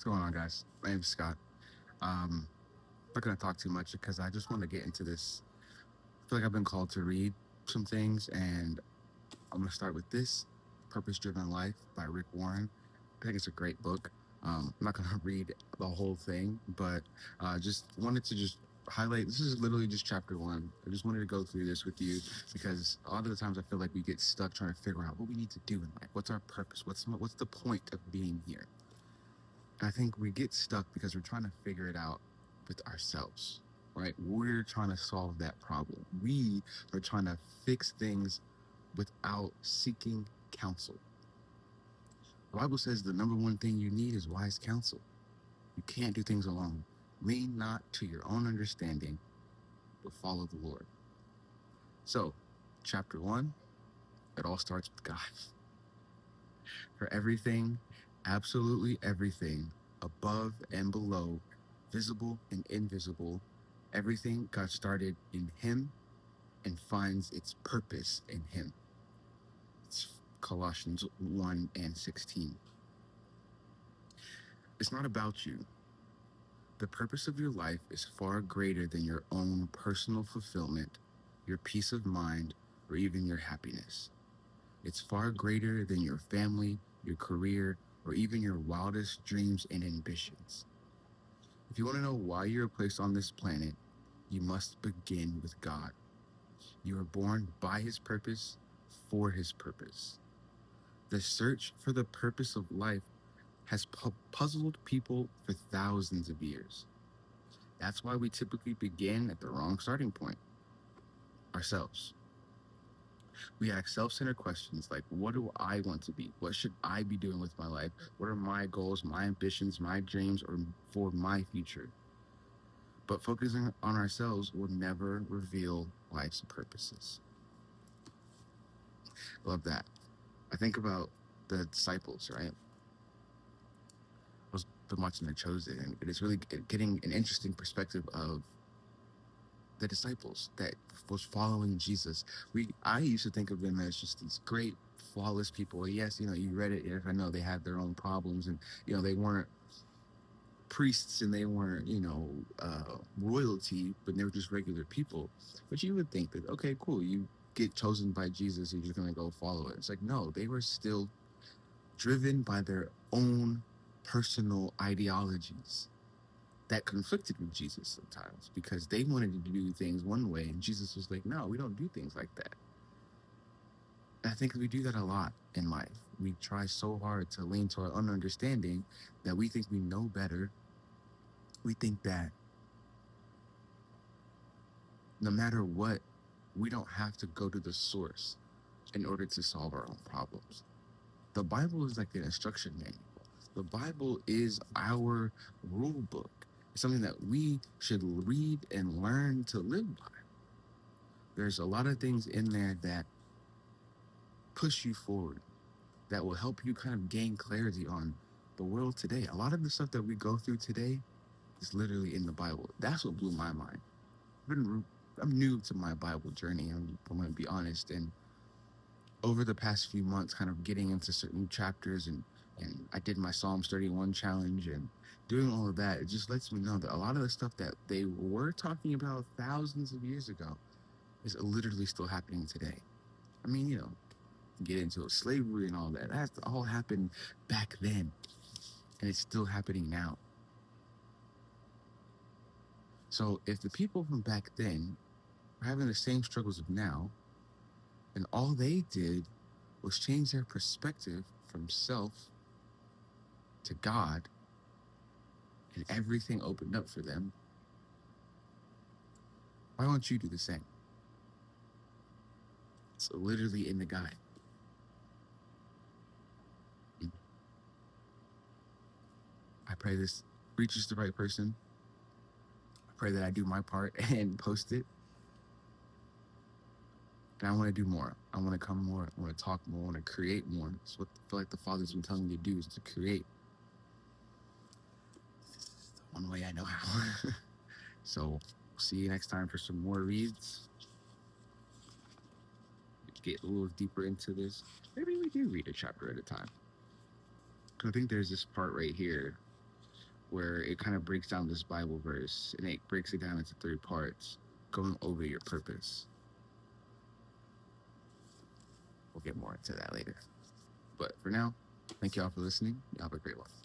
What's going on, guys? My name's Scott. Not gonna talk too much because I just want to get into this. I feel like I've been called to read some things, and I'm gonna start with this Purpose Driven Life by Rick Warren. I think it's a great book. I'm not gonna read the whole thing, but just wanted to just highlight. This is literally just chapter one. I just wanted to go through this with you because a lot of the times I feel like we get stuck trying to figure out what we need to do in life. What's our purpose? What's the point of being here? And I think we get stuck because we're trying to figure it out with ourselves, right? We're trying to solve that problem. We are trying to fix things without seeking counsel. The Bible says the number one thing you need is wise counsel. You can't do things alone. Lean not to your own understanding, but follow the Lord. So, chapter one, it all starts with God. For everything, absolutely everything, above and below, visible and invisible, everything got started in Him and finds its purpose in Him. It's Colossians 1 and 16. It's not about you. The purpose of your life is far greater than your own personal fulfillment, your peace of mind, or even your happiness. It's far greater than your family, your career, or even your wildest dreams and ambitions. If you want to know why you're placed on this planet, you must begin with God. You are born by His purpose, for His purpose. The search for the purpose of life has puzzled people for thousands of years. That's why we typically begin at the wrong starting point, ourselves. We ask self-centered questions like, what do I want to be? What should I be doing with my life? What are my goals, my ambitions, my dreams, or for my future? But focusing on ourselves will never reveal life's purposes. Love that. I think about the disciples, right? I was been watching The Chosen, and it's really getting an interesting perspective of the disciples that was following Jesus. I used to think of them as just these great, flawless people. Yes, you read it. Yes, I know they had their own problems, and they weren't priests and they weren't, royalty, but they were just regular people. But you would think that, okay, cool, you get chosen by Jesus, you're just gonna go follow it. It's like, no, they were still driven by their own personal ideologies that conflicted with Jesus sometimes because they wanted to do things one way and Jesus was like, no, we don't do things like that. And I think we do that a lot in life. We try so hard to lean to our own understanding that we think we know better. We think that no matter what, we don't have to go to the source in order to solve our own problems. The Bible is like an instruction manual. The Bible is our rule book. It's something that we should read and learn to live by. There's a lot of things in there that push you forward, that will help you kind of gain clarity on the world today. A lot of the stuff that we go through today is literally in the Bible. That's what blew my mind. I'm new to my Bible journey. I'm going to be honest. And over the past few months, kind of getting into certain chapters, and I did my Psalms 31 challenge, and doing all of that, it just lets me know that a lot of the stuff that they were talking about thousands of years ago is literally still happening today. I mean, get into slavery and all that. That all happened back then, and it's still happening now. So if the people from back then are having the same struggles of now, and all they did was change their perspective from self to God, and everything opened up for them, why don't you do the same? It's literally in the guide. I pray this reaches the right person. I pray that I do my part and post it. And I want to do more. I want to come more. I want to talk more. I want to create more. That's what I feel like the Father's been telling me to do, is to create. This is the one way I know how. So, see you next time for some more reads. Get a little deeper into this. Maybe we do read a chapter at a time. I think there's this part right here where it kind of breaks down this Bible verse and it breaks it down into three parts, going over your purpose. We'll get more into that later. But for now, thank y'all for listening. Y'all have a great one.